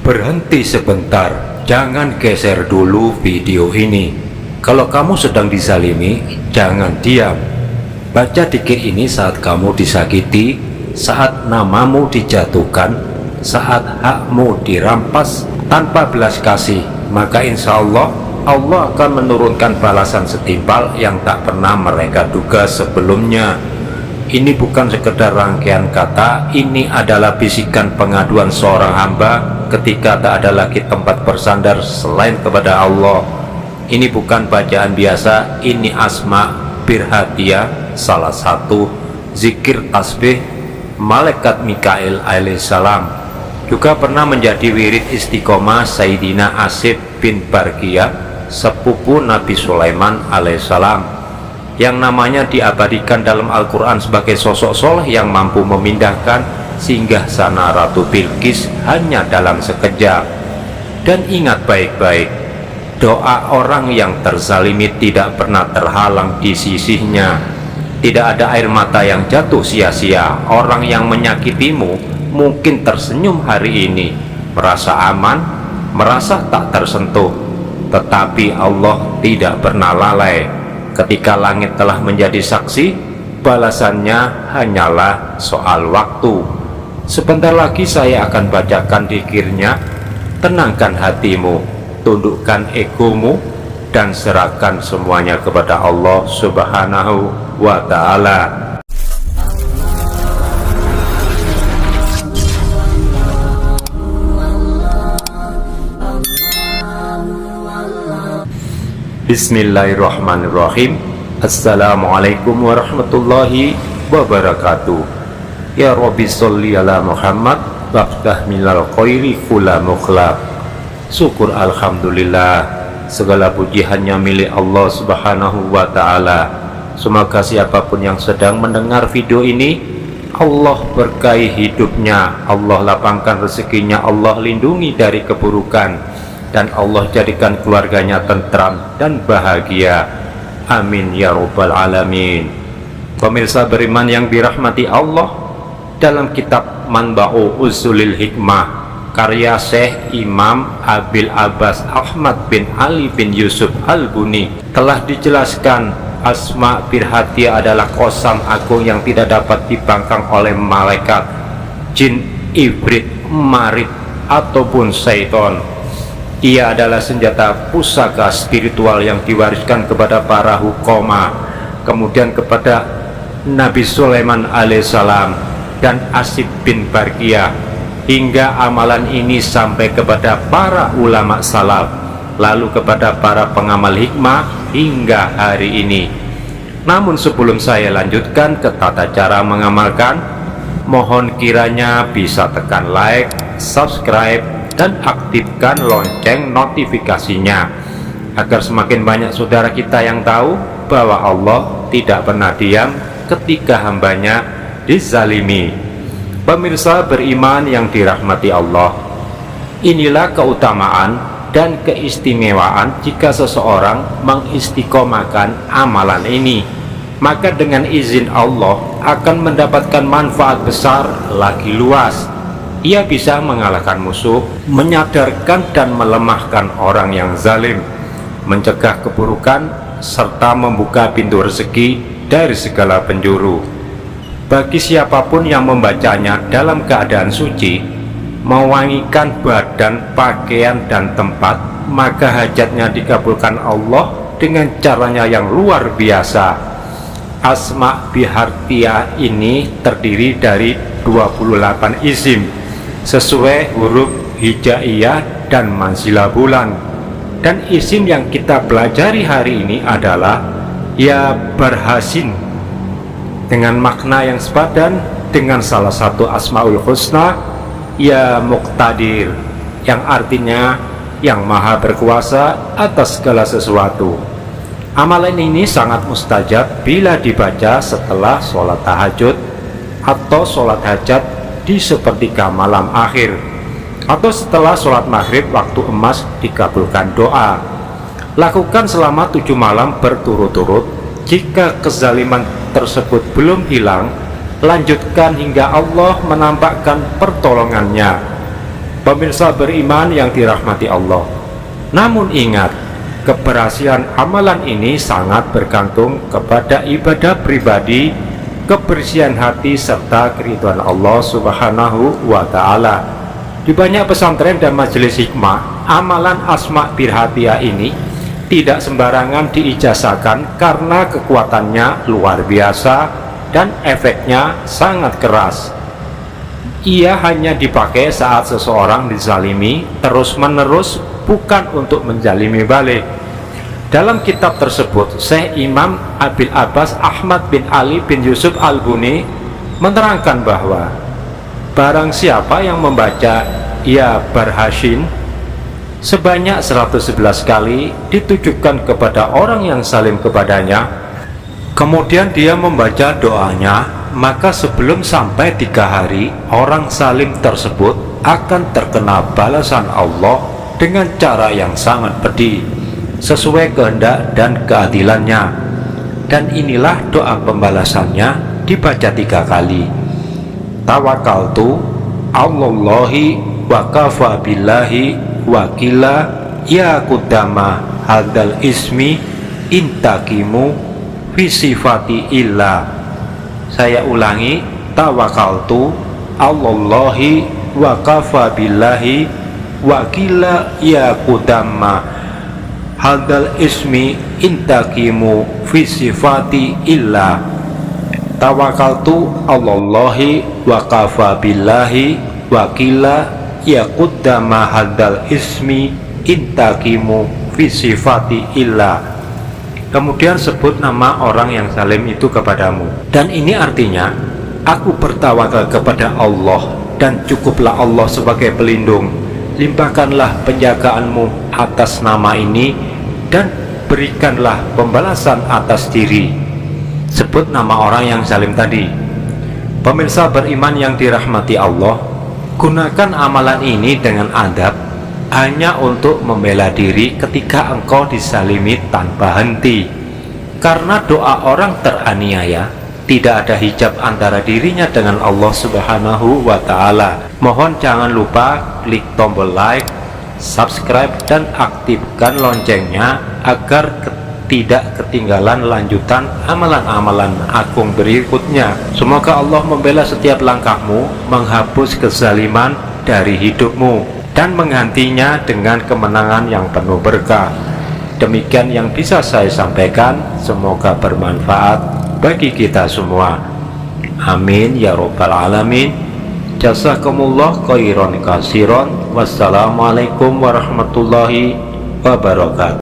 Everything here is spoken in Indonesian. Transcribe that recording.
Berhenti sebentar, jangan geser dulu video ini. Kalau kamu sedang dizalimi, jangan diam. Baca dzikir ini saat kamu disakiti, saat namamu dijatuhkan, saat hakmu dirampas tanpa belas kasih. Maka insya Allah akan menurunkan balasan setimpal yang tak pernah mereka duga sebelumnya. Ini bukan sekedar rangkaian kata, ini adalah bisikan pengaduan seorang hamba ketika tak ada lagi tempat bersandar selain kepada Allah. Ini bukan bacaan biasa, ini asma birhatia, salah satu zikir tasbih malaikat Mikail alaihissalam. Juga pernah menjadi wirid istiqomah Sayyidina Asif bin Barqiyah, sepupu Nabi Sulaiman alaihissalam, yang namanya diabadikan dalam Al-Quran sebagai sosok soleh yang mampu memindahkan singgahsana Ratu Bilqis hanya dalam sekejap. Dan ingat baik-baik, doa orang yang terzalimi tidak pernah terhalang di sisinya. Tidak ada air mata yang jatuh sia-sia. Orang yang menyakitimu mungkin tersenyum hari ini, merasa aman, merasa tak tersentuh, tetapi Allah tidak pernah lalai. Ketika langit telah menjadi saksi, balasannya hanyalah soal waktu. Sebentar lagi saya akan bacakan dzikirnya. Tenangkan hatimu, tundukkan egomu, dan serahkan semuanya kepada Allah Subhanahu wa Ta'ala. Bismillahirrahmanirrahim. Assalamualaikum warahmatullahi wabarakatuh. Ya Rabbi sholli ala Muhammad waqtah minal khairi kula mukhlaq. Syukur alhamdulillah, segala puji hanya milik Allah Subhanahu wa Ta'ala. Semoga siapapun yang sedang mendengar video ini, Allah berkahi hidupnya, Allah lapangkan rezekinya, Allah lindungi dari keburukan, dan Allah jadikan keluarganya tentram dan bahagia. Amin ya rabbal alamin. Pemirsa beriman yang dirahmati Allah, dalam kitab Manba'u Usulil Hikmah karya Syekh Imam Abil Abbas Ahmad bin Ali bin Yusuf Al-Buni telah dijelaskan asma birhatia adalah qasam agung yang tidak dapat dibangkang oleh malaikat, jin, ibrit, marit, ataupun syaitan. Ia adalah senjata pusaka spiritual yang diwariskan kepada para hukama, kemudian kepada Nabi Sulaiman alaihissalam dan Asif bin Barqiyah, hingga amalan ini sampai kepada para ulama salaf, lalu kepada para pengamal hikmah hingga hari ini. Namun sebelum saya lanjutkan ke tata cara mengamalkan, mohon kiranya bisa tekan like, subscribe, dan aktifkan lonceng notifikasinya, agar semakin banyak saudara kita yang tahu bahwa Allah tidak pernah diam ketika hambanya dizalimi. Pemirsa beriman yang dirahmati Allah, inilah keutamaan dan keistimewaan jika seseorang mengistiqomahkan amalan ini. Maka dengan izin Allah akan mendapatkan manfaat besar lagi luas. Ia bisa mengalahkan musuh, menyadarkan dan melemahkan orang yang zalim, mencegah keburukan, serta membuka pintu rezeki dari segala penjuru. Bagi siapapun yang membacanya dalam keadaan suci, mewangikan badan, pakaian, dan tempat, maka hajatnya dikabulkan Allah dengan caranya yang luar biasa. Asma bihartia ini terdiri dari 28 isim sesuai huruf hijaiyah dan manzilah bulan. Dan isim yang kita pelajari hari ini adalah ya Barhasin, dengan makna yang sepadan dengan salah satu asmaul husna, ya Muqtadir, yang artinya yang maha berkuasa atas segala sesuatu. Amalan ini sangat mustajab bila dibaca setelah sholat tahajud atau sholat hajat di sepertiga malam akhir, atau setelah sholat maghrib waktu emas dikabulkan doa. Lakukan selama 7 malam berturut-turut. Jika kezaliman tersebut belum hilang, lanjutkan hingga Allah menampakkan pertolongannya. Pemirsa beriman yang dirahmati Allah, namun ingat, keberhasilan amalan ini sangat bergantung kepada ibadah pribadi, kebersihan hati, serta keridhaan Allah Subhanahu wa Ta'ala. Di banyak pesantren dan majelis hikmah, amalan Asma Birhatiah ini tidak sembarangan diijazahkan karena kekuatannya luar biasa dan efeknya sangat keras. Ia hanya dipakai saat seseorang dizalimi terus-menerus, bukan untuk menjalimi balik. Dalam kitab tersebut, Syekh Imam Abil Abbas Ahmad bin Ali bin Yusuf Al-Buni menerangkan bahwa barang siapa yang membaca Ya Barhashin sebanyak 111 kali ditujukan kepada orang yang salim kepadanya, kemudian dia membaca doanya, maka sebelum sampai 3 hari orang salim tersebut akan terkena balasan Allah dengan cara yang sangat pedih sesuai kehendak dan keadilannya. Dan inilah doa pembalasannya, dibaca 3 kali. Tawakkaltu Allahi wa kafa billahi wakila ya kudama hadal ismi intakimu fi sifati illa. Saya ulangi, tawakkaltu Allahi wa kafa billahi wakila ya kudama hadal ismi intakimu fi sifati illa. Tawakkaltu Allahi wa kafa billahi wakila ya kudama hadal ismi intakimu fi sifati illa. Kemudian sebut nama orang yang salim itu kepadamu. Dan ini artinya, aku bertawakal kepada Allah dan cukuplah Allah sebagai pelindung. Limpahkanlah penjagaanmu atas nama ini dan berikanlah pembalasan atas diri. Sebut nama orang yang salim tadi. Pemirsa beriman yang dirahmati Allah, gunakan amalan ini dengan adab, hanya untuk membela diri ketika engkau disalimi tanpa henti. Karena doa orang teraniaya tidak ada hijab antara dirinya dengan Allah Subhanahu wa Ta'ala. Mohon jangan lupa klik tombol like, subscribe, dan aktifkan loncengnya agar tidak ketinggalan lanjutan amalan-amalan agung berikutnya. Semoga Allah membela setiap langkahmu, menghapus kezaliman dari hidupmu, dan menggantinya dengan kemenangan yang penuh berkah. Demikian yang bisa saya sampaikan, semoga bermanfaat bagi kita semua. Amin ya robbal alamin. Jazakumullah khairan katsiran. Wassalamualaikum warahmatullahi wabarakatuh.